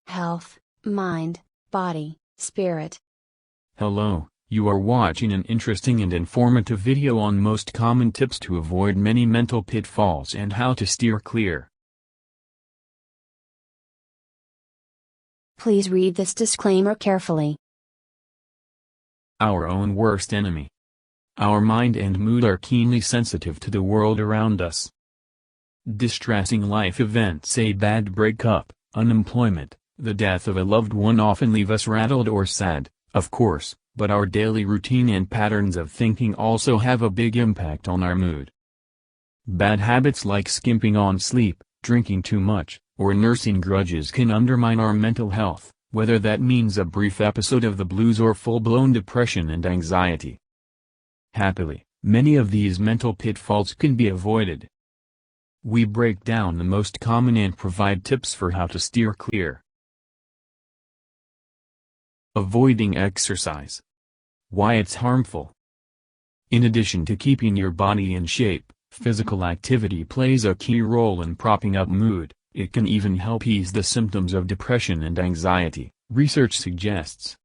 health, mind, body, spirit. Hello, you are watching an interesting and informative video on most common tips to avoid many mental pitfalls and how to steer clear. Please read this disclaimer carefully. Our own worst enemy. Our mind and mood are keenly sensitive to the world around us. Distressing life events, a bad breakup, unemployment, the death of a loved one often leave us rattled or sad, of course, but our daily routine and patterns of thinking also have a big impact on our mood. Bad habits like skimping on sleep, drinking too much, or nursing grudges can undermine our mental health, whether that means a brief episode of the blues or full-blown depression and anxiety. Happily, many of these mental pitfalls can be avoided. We break down the most common and provide tips for how to steer clear. Avoiding exercise. Why it's harmful. In addition to keeping your body in shape, physical activity plays a key role in propping up mood. It can even help ease the symptoms of depression and anxiety, research suggests.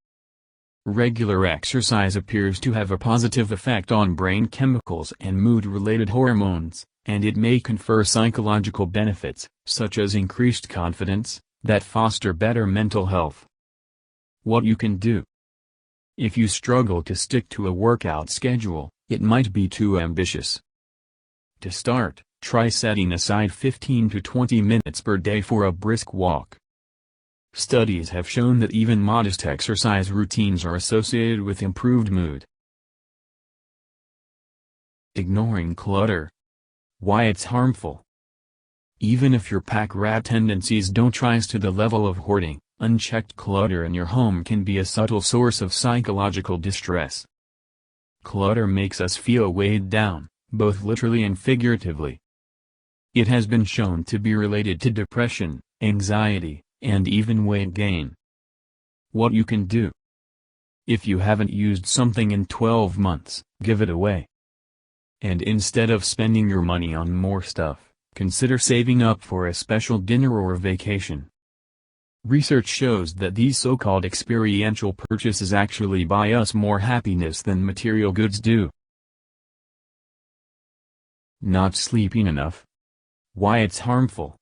Regular exercise appears to have a positive effect on brain chemicals and mood-related hormones, and it may confer psychological benefits, such as increased confidence, that foster better mental health. What you can do. If you struggle to stick to a workout schedule, it might be too ambitious. To start, try setting aside 15 to 20 minutes per day for a brisk walk. Studies have shown that even modest exercise routines are associated with improved mood. Ignoring clutter. Why it's harmful. Even if your pack-rat tendencies don't rise to the level of hoarding, unchecked clutter in your home can be a subtle source of psychological distress. Clutter makes us feel weighed down, both literally and figuratively. It has been shown to be related to depression, anxiety, and even weight gain. What you can do. If you haven't used something in 12 months, give it away. And instead of spending your money on more stuff, consider saving up for a special dinner or vacation. Research shows that these so-called experiential purchases actually buy us more happiness than material goods do. Not sleeping enough. Why it's harmful.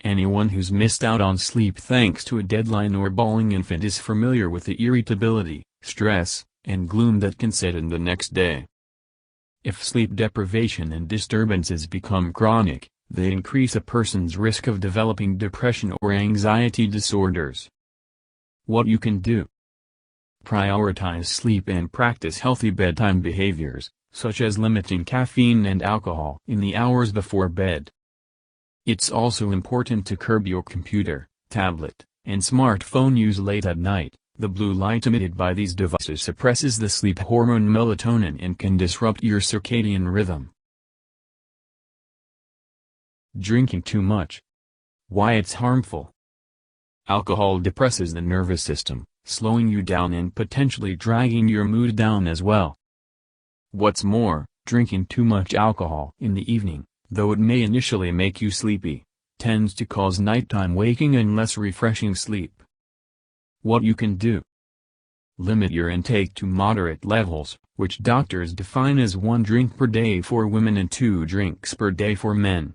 Anyone who's missed out on sleep thanks to a deadline or bawling infant is familiar with the irritability, stress, and gloom that can set in the next day. If sleep deprivation and disturbances become chronic, they increase a person's risk of developing depression or anxiety disorders. What you can do. Prioritize sleep and practice healthy bedtime behaviors, such as limiting caffeine and alcohol in the hours before bed. It's also important to curb your computer, tablet, and smartphone use late at night. The blue light emitted by these devices suppresses the sleep hormone melatonin and can disrupt your circadian rhythm. Drinking too much. Why it's harmful. Alcohol depresses the nervous system, slowing you down and potentially dragging your mood down as well. What's more, drinking too much alcohol in the evening, though it may initially make you sleepy, tends to cause nighttime waking and less refreshing sleep. What you can do. Limit your intake to moderate levels, which doctors define as 1 drink per day for women and 2 drinks per day for men.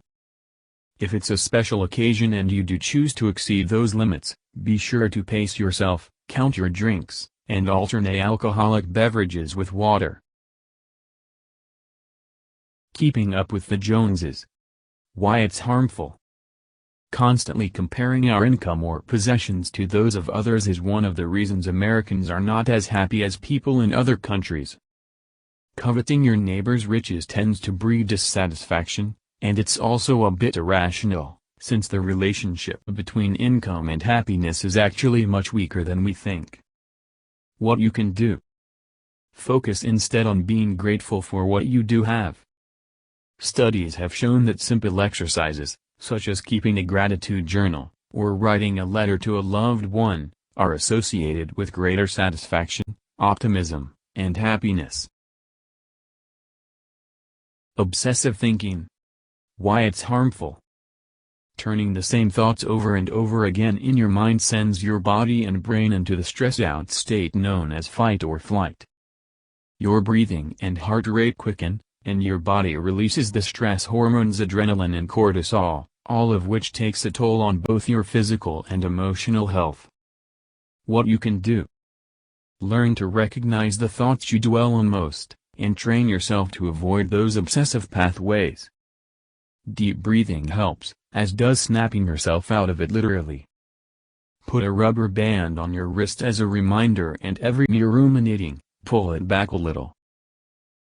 If it's a special occasion and you do choose to exceed those limits, be sure to pace yourself, count your drinks, and alternate alcoholic beverages with water. Keeping up with the Joneses. Why it's harmful. Constantly comparing our income or possessions to those of others is one of the reasons Americans are not as happy as people in other countries. Coveting your neighbor's riches tends to breed dissatisfaction, and it's also a bit irrational, since the relationship between income and happiness is actually much weaker than we think. What you can do. Focus instead on being grateful for what you do have. Studies have shown that simple exercises, such as keeping a gratitude journal, or writing a letter to a loved one, are associated with greater satisfaction, optimism, and happiness. Obsessive thinking. Why it's harmful. Turning the same thoughts over and over again in your mind sends your body and brain into the stressed-out state known as fight or flight. Your breathing and heart rate quicken, and your body releases the stress hormones adrenaline and cortisol, all of which takes a toll on both your physical and emotional health. What you can do: learn to recognize the thoughts you dwell on most, and train yourself to avoid those obsessive pathways. Deep breathing helps, as does snapping yourself out of it literally. Put a rubber band on your wrist as a reminder, and every you're ruminating, pull it back a little.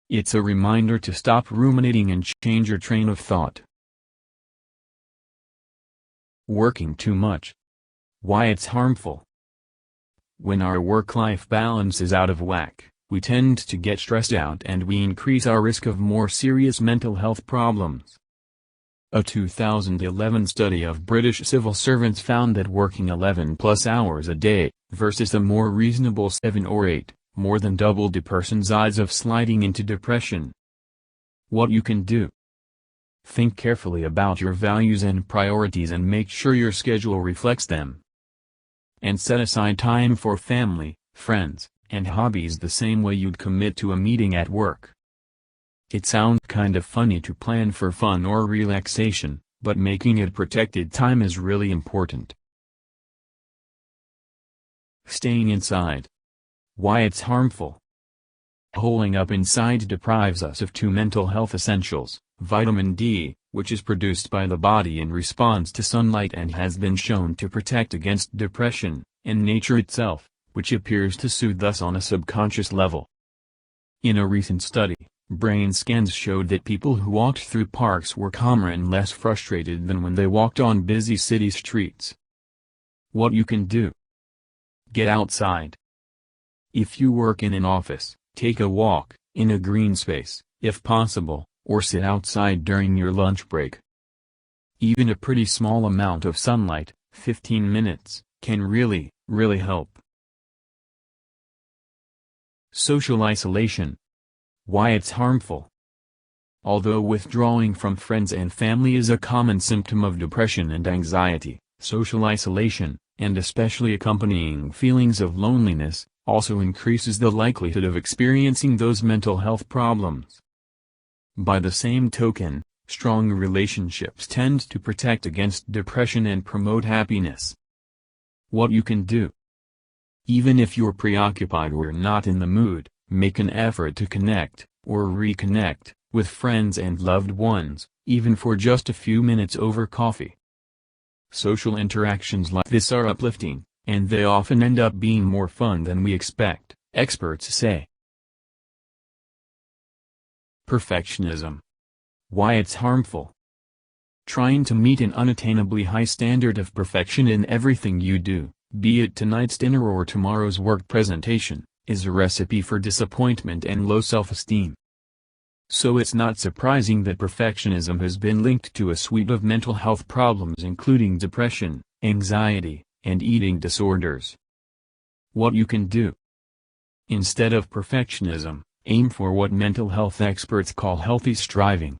It's a reminder to stop ruminating and change your train of thought. Working too much. Why it's harmful. When our work-life balance is out of whack, we tend to get stressed out and we increase our risk of more serious mental health problems. A 2011 study of British civil servants found that working 11+ hours a day, versus a more reasonable 7 or 8, more than doubled a person's odds of sliding into depression. What you can do: think carefully about your values and priorities and make sure your schedule reflects them. And set aside time for family, friends, and hobbies the same way you'd commit to a meeting at work. It sounds kind of funny to plan for fun or relaxation, but making it protected time is really important. Staying inside. Why it's harmful. Holing up inside deprives us of two mental health essentials: vitamin D, which is produced by the body in response to sunlight and has been shown to protect against depression, and nature itself, which appears to soothe us on a subconscious level. In a recent study, brain scans showed that people who walked through parks were calmer and less frustrated than when they walked on busy city streets. What you can do: get outside. If you work in an office, take a walk, in a green space, if possible, or sit outside during your lunch break. Even a pretty small amount of sunlight, 15 minutes, can really help. Social isolation. Why it's harmful. Although withdrawing from friends and family is a common symptom of depression and anxiety, social isolation, and especially accompanying feelings of loneliness, also increases the likelihood of experiencing those mental health problems. By the same token, strong relationships tend to protect against depression and promote happiness. What you can do: even if you're preoccupied or not in the mood, make an effort to connect, or reconnect, with friends and loved ones, even for just a few minutes over coffee. Social interactions like this are uplifting, and they often end up being more fun than we expect, experts say. Perfectionism. Why it's harmful. Trying to meet an unattainably high standard of perfection in everything you do, be it tonight's dinner or tomorrow's work presentation, is a recipe for disappointment and low self-esteem. So it's not surprising that perfectionism has been linked to a suite of mental health problems including depression, anxiety, and eating disorders. What you can do: instead of perfectionism, aim for what mental health experts call healthy striving.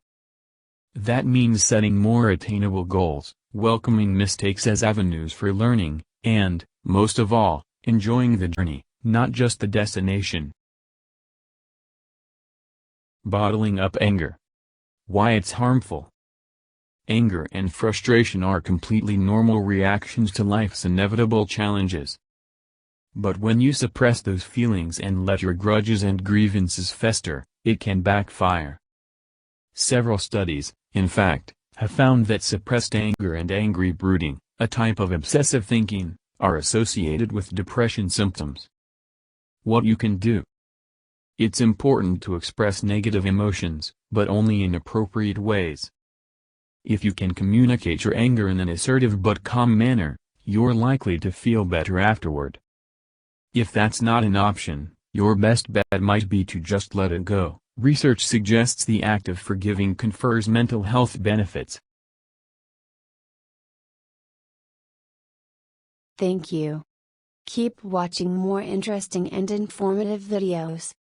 That means setting more attainable goals, welcoming mistakes as avenues for learning, and, most of all, enjoying the journey, not just the destination. Bottling up anger. Why it's harmful. Anger and frustration are completely normal reactions to life's inevitable challenges. But when you suppress those feelings and let your grudges and grievances fester, it can backfire. Several studies, in fact, have found that suppressed anger and angry brooding, a type of obsessive thinking, are associated with depression symptoms. What you can do. It's important to express negative emotions, but only in appropriate ways. If you can communicate your anger in an assertive but calm manner, you're likely to feel better afterward. If that's not an option, your best bet might be to just let it go. Research suggests the act of forgiving confers mental health benefits. Thank you. Keep watching more interesting and informative videos.